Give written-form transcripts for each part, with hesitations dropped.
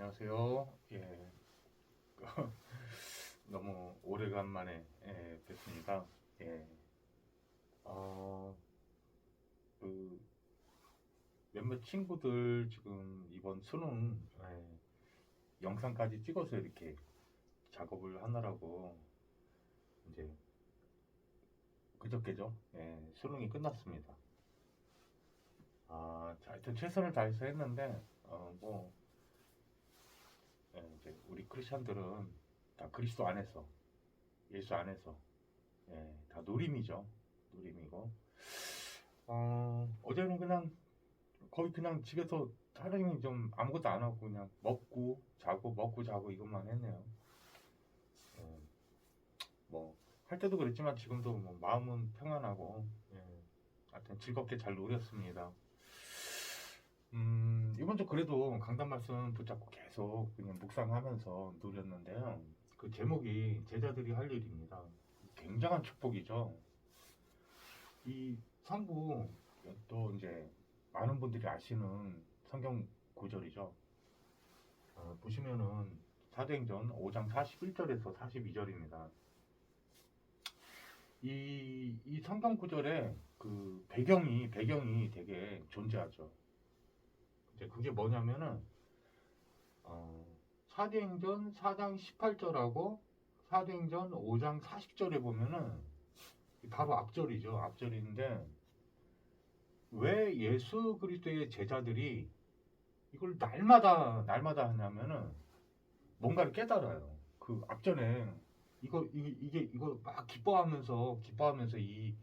안녕하세요. 예, 너무 오래간만에 뵙습니다. 예, 어, 그 몇몇 친구들 지금 이번 수능 영상까지 찍어서 이렇게 작업을 하느라고 이제 그저께죠. 수능이 끝났습니다. 하여튼 최선을 다해서 했는데 뭐 이제 우리 크리스천들은 다 그리스도 안에서 예수 안에서 다 누림이죠. 누림이고 어제는 그냥 거의 그냥 집에서 하루종일 좀 아무것도 안 하고 그냥 먹고 자고 이것만 했네요. 예, 뭐 할 때도 그랬지만 지금도 뭐 마음은 평안하고 하여튼 즐겁게 잘 누렸습니다. 이번 주 그래도 강단 말씀 붙잡고 계속 그냥 묵상하면서 누렸는데요. 그 제목이 제자들이 할 일입니다. 굉장한 축복이죠. 이 성부 또 이제 많은 분들이 아시는 성경 구절이죠. 보시면은 사도행전 5장 41절에서 42절입니다. 이 성경 구절에 그 배경이 되게 존재하죠. 이제 그게 뭐냐면은 사도행전 4장 18절하고 사도행전 5장 40절에 보면은 바로 앞절이죠. 앞절인데 왜 예수 그리스도의 제자들이 이걸 날마다 하냐면은 뭔가를 깨달아요. 그 앞전에 이거 막 기뻐하면서 이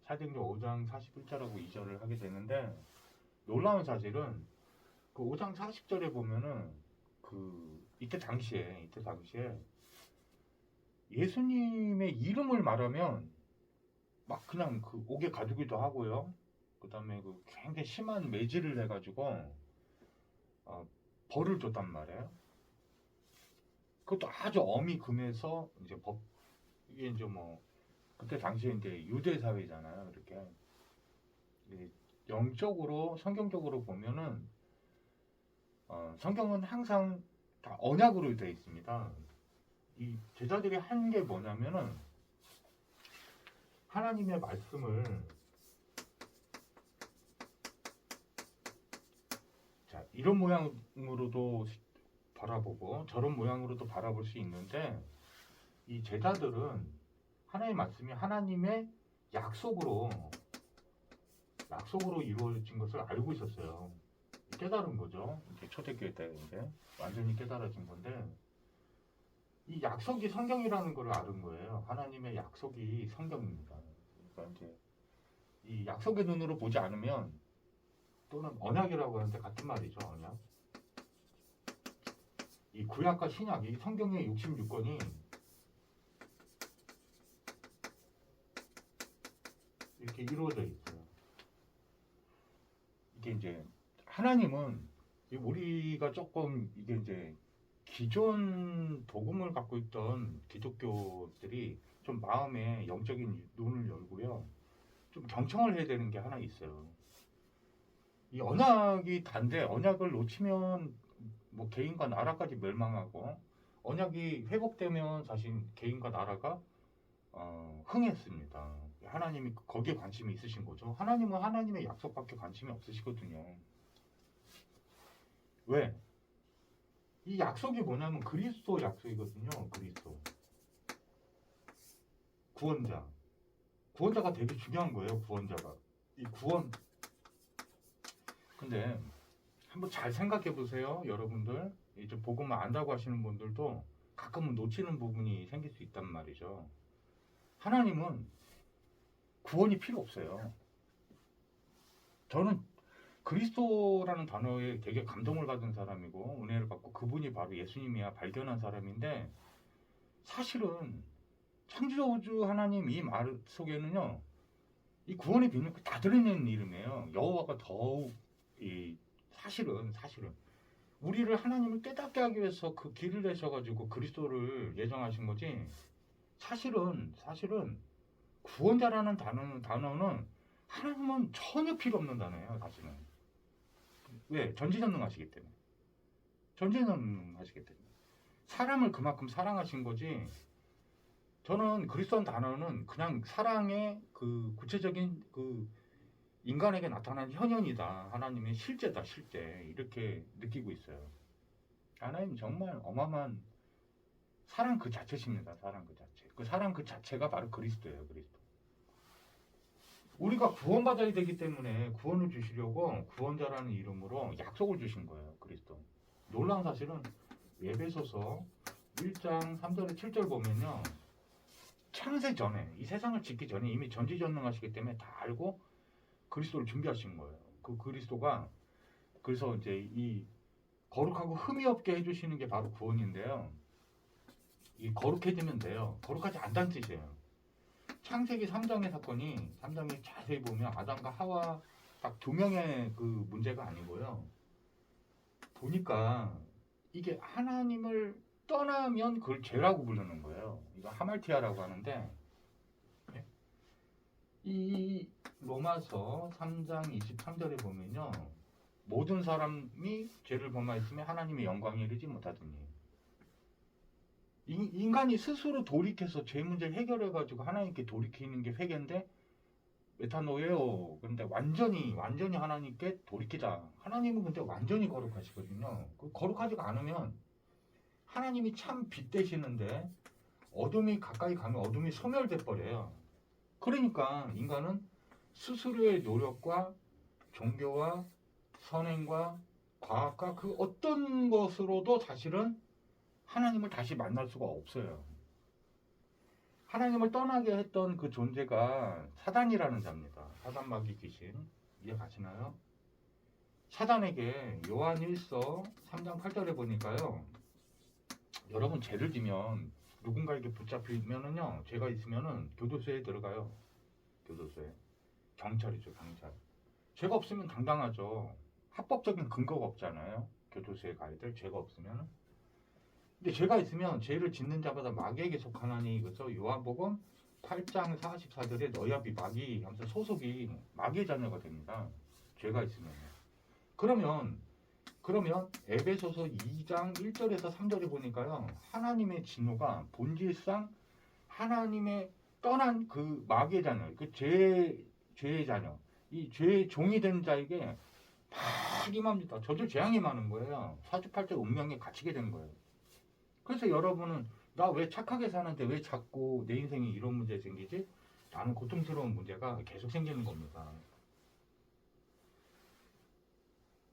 사도행전 5장 41절하고 2절을 하게 되는데 놀라운 사실은 그 5장 40절에 보면은 그 이때 당시에 예수님의 이름을 말하면 막 그냥 그 옥에 가두기도 하고요. 그다음에 그 굉장히 심한 매질을 해가지고 어, 벌을 줬단 말이에요. 그것도 아주 엄히 금해서 이제 이게 이제 뭐 그때 당시에 이제 유대 사회잖아요. 이렇게 영적으로 성경적으로 보면은 성경은 항상 다 언약으로 되어 있습니다. 이 제자들이 한 게 뭐냐면은 하나님의 말씀을 자 이런 모양으로도 바라보고 저런 모양으로도 바라볼 수 있는데 이 제자들은 하나님의 말씀이 하나님의 약속으로 이루어진 것을 알고 있었어요. 깨달은 거죠. 이제 초대교회 때 이제 완전히 깨달아진 건데 이 약속이 성경이라는 걸 아는 거예요. 하나님의 약속이 성경입니다. 그러니까 이제 이 약속의 눈으로 보지 않으면 또는 언약이라고 하는데 같은 말이죠. 언약. 이 구약과 신약, 이 성경의 66권이 이렇게 이루어져 있어요. 이게 이제 하나님은 우리가 조금 이게 이제 기존 복음을 갖고 있던 기독교들이 좀 마음에 영적인 눈을 열고요. 좀 경청을 해야 되는 게 하나 있어요. 이 언약이 단데 언약을 놓치면 뭐 개인과 나라까지 멸망하고 언약이 회복되면 사실 개인과 나라가 흥했습니다. 하나님이 거기에 관심이 있으신 거죠. 하나님은 하나님의 약속밖에 관심이 없으시거든요. 왜? 이 약속이 뭐냐면 그리스도 약속이거든요. 그리스도. 구원자. 구원자가 되게 중요한 거예요. 구원자가. 이 구원. 근데 한번 잘 생각해 보세요. 여러분들. 이제 복음을 안다고 하시는 분들도 가끔은 놓치는 부분이 생길 수 있단 말이죠. 하나님은 구원이 필요 없어요. 저는 그리스도라는 단어에 되게 감동을 받은 사람이고 은혜를 받고 그분이 바로 예수님이야 발견한 사람인데 사실은 창조주 하나님 이 말 속에는요 이 구원의 비밀이 다 들어있는 이름이에요. 여호와가 더욱 이 사실은 우리를 하나님을 깨닫게 하기 위해서 그 길을 내셔가지고 그리스도를 예정하신 거지. 사실은 구원자라는 단어는 하나님은 전혀 필요 없는 단어예요. 사실은 왜 전지전능하시기 때문에 전지전능하시기 때문에 사람을 그만큼 사랑하신 거지. 저는 그리스도란 단어는 그냥 사랑의 그 구체적인 그 인간에게 나타난 현현이다. 하나님의 실제다, 실제. 이렇게 느끼고 있어요. 하나님 정말 어마어마한 사랑 그 자체십니다. 사랑 그 자체. 그 사랑 그 자체가 바로 그리스도예요. 그리스도. 우리가 구원받아야 되기 때문에 구원을 주시려고 구원자라는 이름으로 약속을 주신 거예요. 그리스도. 놀라운 사실은 에베소서 1장 3절에 7절 보면요. 창세 전에 이 세상을 짓기 전에 이미 전지전능하시기 때문에 다 알고 그리스도를 준비하신 거예요. 그 그리스도가 그래서 이제 이 거룩하고 흠이 없게 해주시는 게 바로 구원인데요. 이 거룩해지면 돼요. 거룩하지 않다는 뜻이에요. 창세기 3장의 사건이 3장에 자세히 보면 아담과 하와 딱 두 명의 그 문제가 아니고요. 보니까 이게 하나님을 떠나면 그걸 죄라고 부르는 거예요. 이거 하말티아라고 하는데 이 로마서 3장 23절에 보면요. 모든 사람이 죄를 범하였으며 하나님의 영광에 이르지 못하더니 인간이 스스로 돌이켜서 죄 문제를 해결해가지고 하나님께 돌이키는 게 회개인데 메타노예요. 그런데 완전히 하나님께 돌이키자. 하나님은 근데 완전히 거룩하시거든요. 그 거룩하지가 않으면 하나님이 참 빛 되시는데 어둠이 가까이 가면 어둠이 소멸돼 버려요. 그러니까 인간은 스스로의 노력과 종교와 선행과 과학과 그 어떤 것으로도 사실은 하나님을 다시 만날 수가 없어요. 하나님을 떠나게 했던 그 존재가 사단이라는 자입니다. 사단 마귀 귀신. 이해가시나요? 사단에게 요한 1서 3장 8절에 보니까요. 여러분 죄를 지면 누군가에게 붙잡히면은요. 죄가 있으면은 교도소에 들어가요. 교도소에. 경찰이죠, 경찰. 죄가 없으면 당당하죠. 합법적인 근거가 없잖아요. 교도소에 가야 될 죄가 없으면은. 근데 죄가 있으면 죄를 짓는 자마다 마귀에게 속하나니 그래서 요한복음 8장 44절에 너희압이 마귀 하면서 소속이 마귀의 자녀가 됩니다. 죄가 있으면. 그러면 에베소서 2장 1절에서 3절에 보니까요. 하나님의 진노가 본질상 하나님의 떠난 그 마귀의 자녀, 그 죄의 자녀, 이 죄의 종이 된 자에게 막 임합니다. 저들 재앙이 많은 거예요. 사주팔자 운명에 갇히게 된 거예요. 그래서 여러분은 나 왜 착하게 사는데 왜 자꾸 내 인생에 이런 문제 생기지? 라는 고통스러운 문제가 계속 생기는 겁니다.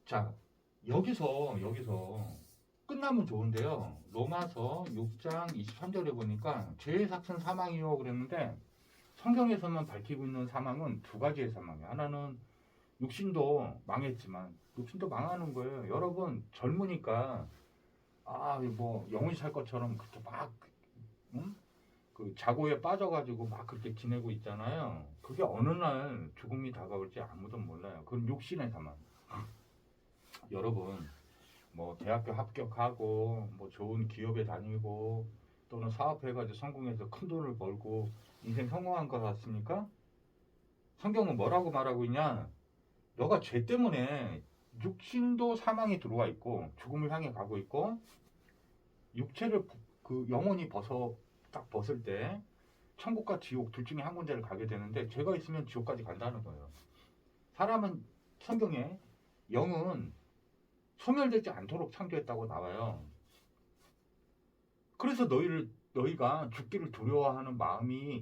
자, 여기서 끝나면 좋은데요. 로마서 6장 23절에 보니까 죄의 삭은 사망이요 그랬는데 성경에서만 밝히고 있는 사망은 두 가지의 사망이에요. 하나는 육신도 망했지만 육신도 망하는 거예요. 여러분 젊으니까 뭐 영원히 살 것처럼 그렇게 막 그 자고에 빠져가지고 막 그렇게 지내고 있잖아요. 그게 어느 날 죽음이 다가올지 아무도 몰라요. 그건 육신의 사망. 여러분 뭐 대학교 합격하고 뭐 좋은 기업에 다니고 또는 사업해가지고 성공해서 큰 돈을 벌고 인생 성공한 것 같습니까? 성경은 뭐라고 말하고 있냐? 너가 죄 때문에 육신도 사망에 들어와 있고 죽음을 향해 가고 있고 육체를 그 영혼이 딱 벗을 때 천국과 지옥 둘 중에 한 군데를 가게 되는데 죄가 있으면 지옥까지 간다는 거예요. 사람은 성경에 영은 소멸되지 않도록 창조했다고 나와요. 그래서 너희가 죽기를 두려워하는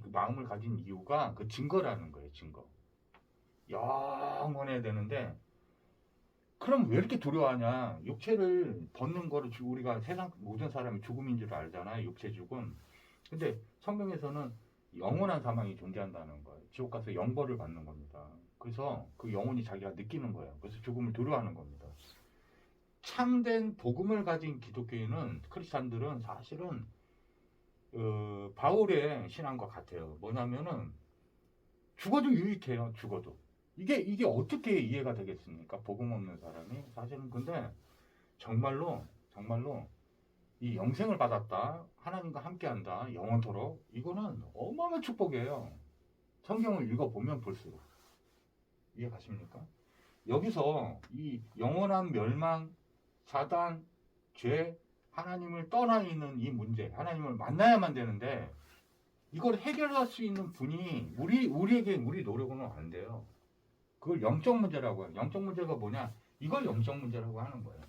그 마음을 가진 이유가 그 증거라는 거예요. 증거. 영원해야 되는데 그럼 왜 이렇게 두려워하냐? 육체를 벗는 거를 우리가 세상 모든 사람이 죽음인 줄 알잖아요. 육체 죽음. 근데 성경에서는 영원한 사망이 존재한다는 거예요. 지옥 가서 영벌을 받는 겁니다. 그래서 그 영혼이 자기가 느끼는 거예요. 그래서 죽음을 두려워하는 겁니다. 참된 복음을 가진 기독교인은 크리스찬들은 사실은 바울의 신앙과 같아요. 뭐냐면은 죽어도 유익해요. 죽어도. 이게 어떻게 이해가 되겠습니까? 복음 없는 사람이. 사실은 근데 정말로 이 영생을 받았다. 하나님과 함께한다. 영원토록. 이거는 어마어마한 축복이에요. 성경을 읽어보면 볼수록. 이해 가십니까? 여기서 이 영원한 멸망, 사단, 죄, 하나님을 떠나 있는 이 문제, 하나님을 만나야만 되는데 이걸 해결할 수 있는 분이 우리에게 우리 노력으로는 안 돼요. 그걸 영적 문제라고 해요. 영적 문제가 뭐냐? 이걸 영적 문제라고 하는 거예요.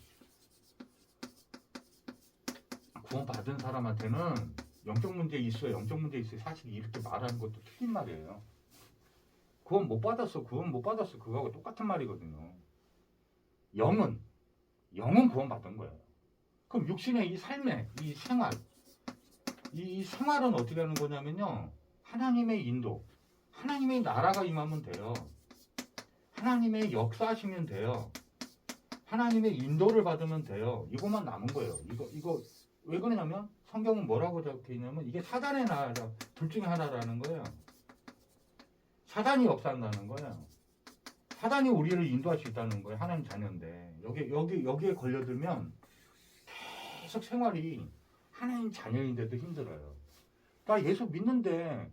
구원 받은 사람한테는 영적 문제 있어요. 영적 문제 있어요. 사실 이렇게 말하는 것도 틀린 말이에요. 구원 못 받았어. 구원 못 받았어. 그거하고 똑같은 말이거든요. 영은 구원 받은 거예요. 그럼 육신의 이 삶의 이 생활, 이 생활은 어떻게 하는 거냐면요. 하나님의 인도, 하나님의 나라가 임하면 돼요. 하나님의 역사하시면 돼요. 하나님의 인도를 받으면 돼요. 이것만 남은 거예요. 이거 왜 그러냐면 성경은 뭐라고 적혀 있냐면 이게 사단의 나라 둘 중에 하나라는 거예요. 사단이 역사한다는 거예요. 사단이 우리를 인도할 수 있다는 거예요. 하나님 자녀인데 여기에 걸려들면 계속 생활이 하나님 자녀인데도 힘들어요. 나 예수 믿는데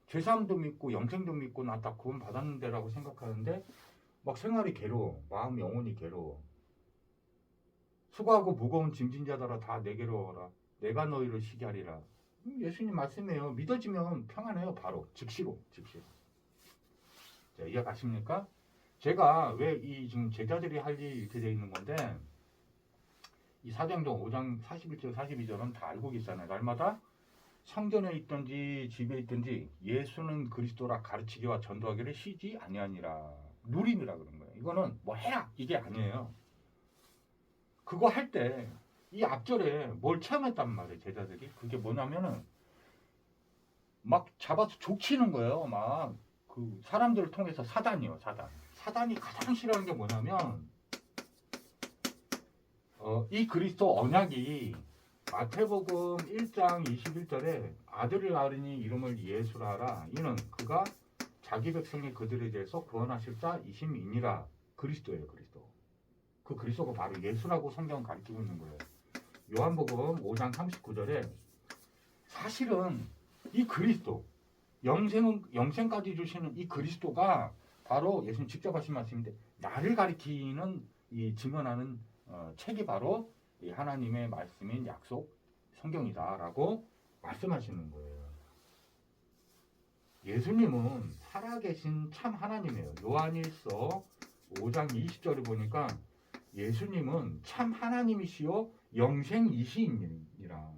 죄사함도 믿고 영생도 믿고 나 다 구원 받았는데라고 생각하는데 막 생활이 괴로워. 마음 영혼이 괴로워. 수고하고 무거운 짐진 자들아 다 내게로 오라. 내가 너희를 쉬게 하리라. 예수님 말씀이에요. 믿어지면 평안해요. 바로 즉시로. 자, 이해가십니까? 제가 왜 이 지금 제자들이 할 일이 이렇게 되어 있는 건데 이 사도행전 5장 41절 42절은 다 알고 계시잖아요. 날마다 성전에 있든지 집에 있든지 예수는 그리스도라 가르치기와 전도하기를 쉬지 아니하니라. 누림이라 그런 거예요. 이거는 뭐 해라 이게 아니에요. 그거 할 때 이 앞절에 뭘 체험했단 말이에요. 제자들이. 그게 뭐냐면은 막 잡아서 족치는 거예요. 막 그 사람들을 통해서 사단이요. 사단이 가장 싫어하는 게 뭐냐면 이 그리스도 언약이 마태복음 1장 21절에 아들을 낳으니 이름을 예수라 하라. 이는 그가 자기 백성이 그들에 대해서 구원하실 자이심이니라. 그리스도예요. 그리스도. 그 그리스도가 바로 예수라고 성경은 가르치고 있는 거예요. 요한복음 5장 39절에 사실은 이 그리스도 영생까지 주시는 이 그리스도가 바로 예수님 직접 하신 말씀인데 나를 가리키는 이 증언하는 책이 바로 이 하나님의 말씀인 약속 성경이다라고 말씀하시는 거예요. 예수님은 살아계신 참 하나님이에요. 요한일서 5장 20절을 보니까 예수님은 참 하나님이시요 영생이시니라.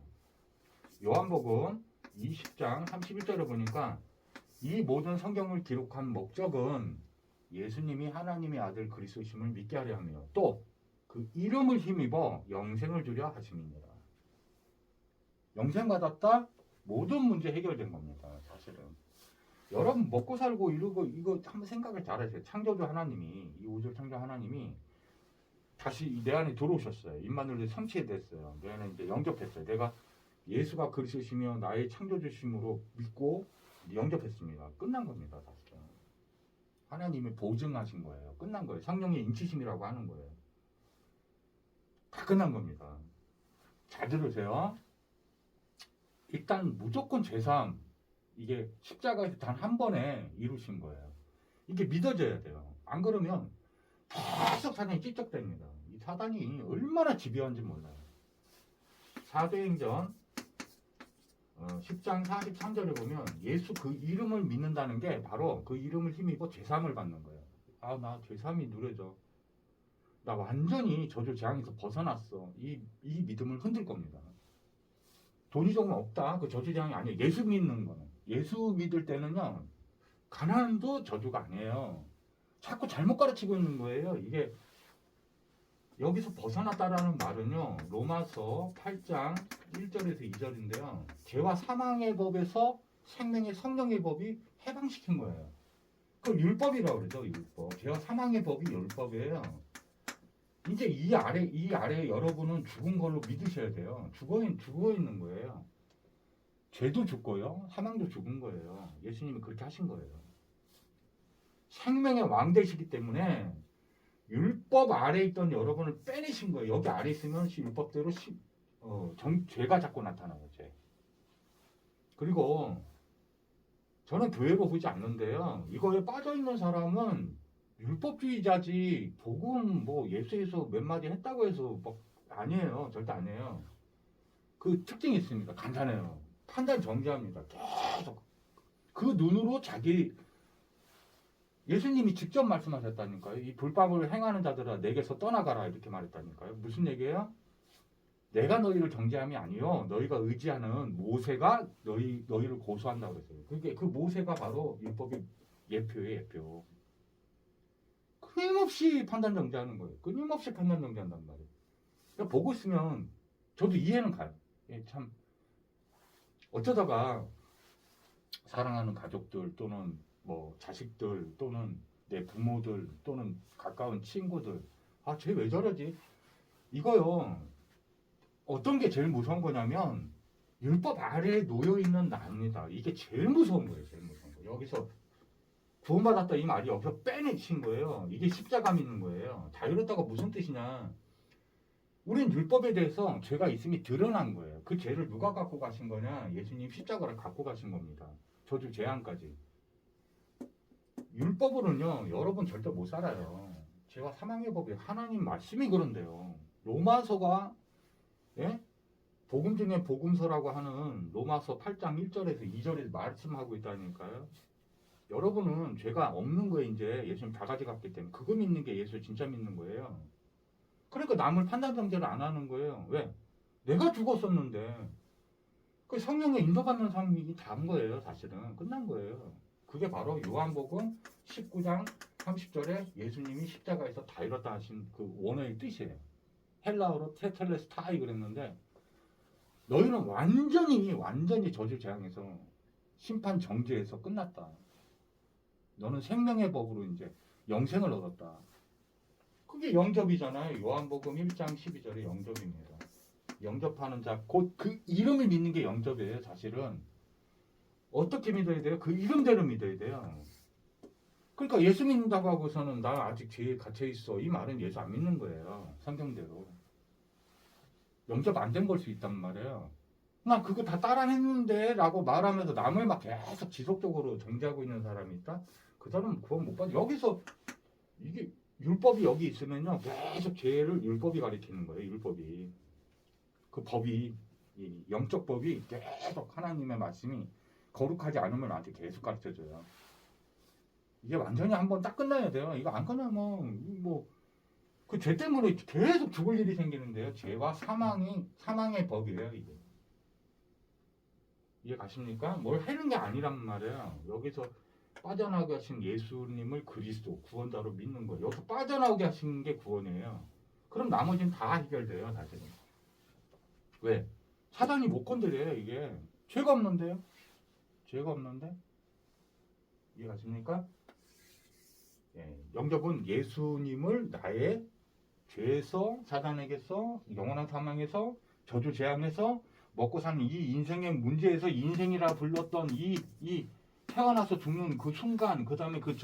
요한복음 20장 31절을 보니까 이 모든 성경을 기록한 목적은 예수님이 하나님의 아들 그리스도심을 믿게 하려 하며 또 그 이름을 힘입어 영생을 주려 하심이니라. 영생 받았다 모든 문제 해결된 겁니다. 사실은 여러분 먹고 살고 이거 한번 생각을 잘하세요. 창조주 하나님이 이 우주 창조 하나님이 다시 내 안에 들어오셨어요. 임마누엘이 성취됐어요. 내 안에 이제 영접했어요. 내가 예수가 그리스도시며 나의 창조주심으로 믿고 영접했습니다. 끝난 겁니다. 사실은 하나님이 보증하신 거예요. 끝난 거예요. 성령의 인치심이라고 하는 거예요. 다 끝난 겁니다. 잘 들으세요. 일단 무조건 죄사함 이게 십자가에서 단 한 번에 이루신 거예요. 이게 믿어져야 돼요. 안 그러면 계속 사단이 찝쩍댑니다. 이 사단이 얼마나 집요한지 몰라요. 사도행전 10장 43절에 보면 예수 그 이름을 믿는다는 게 바로 그 이름을 힘입어 죄사함을 받는 거예요. 아, 나 죄사함이 누려져. 나 완전히 저주 재앙에서 벗어났어. 이 믿음을 흔들 겁니다. 돈이 조금 없다. 그 저주 재앙이 아니에요. 예수 믿는 거는. 예수 믿을 때는요. 가난도 저주가 아니에요. 자꾸 잘못 가르치고 있는 거예요. 이게 여기서 벗어났다라는 말은요. 로마서 8장 1절에서 2절인데요. 죄와 사망의 법에서 생명의 성령의 법이 해방시킨 거예요. 그걸 율법이라고 그러죠. 율법. 죄와 사망의 법이 율법이에요. 이제 이 아래 여러분은 죽은 걸로 믿으셔야 돼요. 죽어 있는 거예요. 죄도 죽고요. 사망도 죽은 거예요. 예수님이 그렇게 하신 거예요. 생명의 왕 되시기 때문에 율법 아래에 있던 여러분을 빼내신 거예요. 여기 아래 있으면 율법대로 죄가 자꾸 나타나요. 죄. 그리고 저는 교회로 보지 않는데요. 이거에 빠져있는 사람은 율법주의자지 복음 뭐 예수에서 몇 마디 했다고 해서 막 아니에요. 절대 아니에요. 그 특징이 있습니다. 간단해요. 판단 정지합니다. 계속 그 눈으로 자기 예수님이 직접 말씀하셨다니까요. 이 불법을 행하는 자들아 내게서 떠나가라 이렇게 말했다니까요. 무슨 얘기예요? 내가 너희를 정죄함이 아니요 너희가 의지하는 모세가 너희를 고소한다고 그랬어요. 그게 그 모세가 바로 율법의 예표예요, 예표. 끊임없이 판단 정지하는 거예요. 끊임없이 판단 정지한단 말이에요. 그러니까 보고 있으면 저도 이해는 가요. 예, 참 어쩌다가 사랑하는 가족들 또는 뭐 자식들 또는 내 부모들 또는 가까운 친구들 아, 쟤 왜 저러지? 이거요. 어떤 게 제일 무서운 거냐면 율법 아래에 놓여 있는 나입니다. 이게 제일 무서운 거예요. 제일 무서운 거. 여기서 구원받았다 이 말이 여기서 빼내친 거예요. 이게 십자가 믿는 거예요. 다 이렇다가 무슨 뜻이냐? 우린 율법에 대해서 죄가 있음이 드러난 거예요. 그 죄를 누가 갖고 가신 거냐? 예수님 십자가를 갖고 가신 겁니다. 저주 재앙까지. 율법으로는요, 여러분 절대 못 살아요. 죄와 사망의 법이 하나님 말씀이 그런데요. 로마서가 예? 복음 중에 복음서라고 하는 로마서 8장 1절에서 2절에 말씀하고 있다니까요. 여러분은 죄가 없는 거예요. 이제 예수님 다 가져갔기 때문에 그거 믿는 게 예수 진짜 믿는 거예요. 그러니까 남을 판단 정죄를 안 하는 거예요. 왜? 내가 죽었었는데 그 성령의 인도받는 삶이 다인 거예요. 사실은 끝난 거예요. 그게 바로 요한복음 19장 30절에 예수님이 십자가에서 다 이뤘다 하신 그 원어의 뜻이에요. 헬라어로 테텔레스타이 그랬는데 너희는 완전히 저주 재앙에서 심판 정죄에서 끝났다. 너는 생명의 법으로 이제 영생을 얻었다. 그게 영접이잖아요. 요한복음 1장 12절에 영접입니다. 영접하는 자, 곧 그 이름을 믿는 게 영접이에요. 사실은 어떻게 믿어야 돼요? 그 이름대로 믿어야 돼요. 그러니까 예수 믿는다고 하고서는 나 아직 죄에 갇혀 있어. 이 말은 예수 안 믿는 거예요. 성경대로. 영접 안 된 걸 수 있단 말이에요. 나 그거 다 따라했는데 라고 말하면서 남을 막 계속 지속적으로 정죄하고 있는 사람이 있다? 그 사람은 구원 못 받아. 여기서 이게 율법이 여기 있으면요. 계속 죄를 율법이 가리키는 거예요. 율법이. 그 법이, 이 영적 법이 계속 하나님의 말씀이 거룩하지 않으면 나한테 계속 가르쳐줘요. 이게 완전히 한번 딱 끝나야 돼요. 이거 안 끝나면 그 죄 때문에 계속 죽을 일이 생기는데요. 죄와 사망의 법이에요. 이게. 이해 가십니까? 뭘 하는 게 아니란 말이에요. 여기서 빠져나오게 하신 예수님을 그리스도 구원자로 믿는 거예요. 여기서 빠져나오게 하신 게 구원이에요. 그럼 나머지는 다 해결돼요. 사실은. 왜? 사단이 못 건드려요. 이게 죄가 없는데요. 죄가 없는데 이해 가십니까? 예, 영접은 예수님을 나의 죄에서 사단에게서 영원한 사망에서 저주 재앙에서 먹고 사는 이 인생의 문제에서 인생이라 불렀던 이 태어나서 죽는 그 순간 그 다음에 그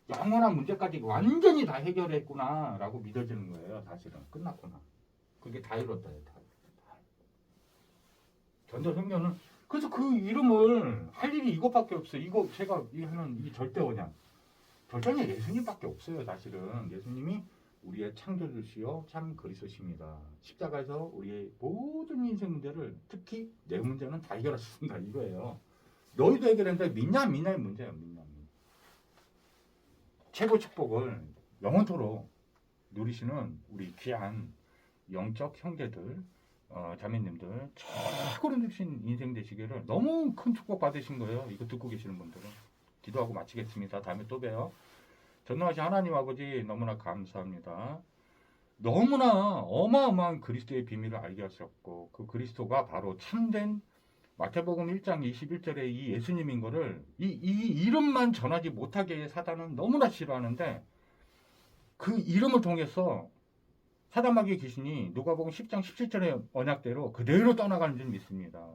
영원한 문제까지 완전히 다 해결했구나 라고 믿어지는 거예요. 사실은 끝났구나. 그게 다 이뤘다. 전도성경은 그래서 그 이름을 할 일이 이것밖에 없어요. 이거 제가 하는 이 절대언약. 절대언약 예수님밖에 없어요. 사실은 예수님이 우리의 창조주시요 참 그리스도십니다. 십자가에서 우리의 모든 인생 문제를 특히 내 문제는 다 해결하셨습니다. 이거예요. 너희도 해결했는데 믿냐 믿냐의 문제예요. 믿냐. 최고 축복을 영원토록 누리시는 우리 귀한 영적 형제들 자매님들 최고로 누리신 인생 되시기를 너무 큰 축복 받으신 거예요. 이거 듣고 계시는 분들은. 기도하고 마치겠습니다. 다음에 또 봬요. 전능하신 하나님 아버지 너무나 감사합니다. 너무나 어마어마한 그리스도의 비밀을 알게 하셨고 그 그리스도가 바로 참된 마태복음 1장 21절에 이 예수님인 거를 이 이름만 전하지 못하게 사단은 너무나 싫어하는데 그 이름을 통해서 사단마귀의 귀신이 누가복음 10장 17절의 언약대로 그대로 떠나가는 줄 믿습니다.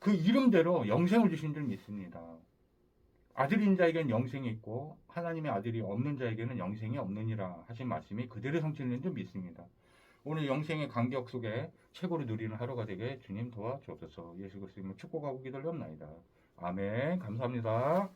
그 이름대로 영생을 주신 줄 믿습니다. 아들인 자에게는 영생이 있고 하나님의 아들이 없는 자에게는 영생이 없느니라 하신 말씀이 그대로 성취되는 줄 믿습니다. 오늘 영생의 간격 속에 최고로 누리는 하루가 되게 주님 도와주옵소서. 예수 그리스도 이름으로 축복하고 기도를 합나이다. 아멘. 감사합니다.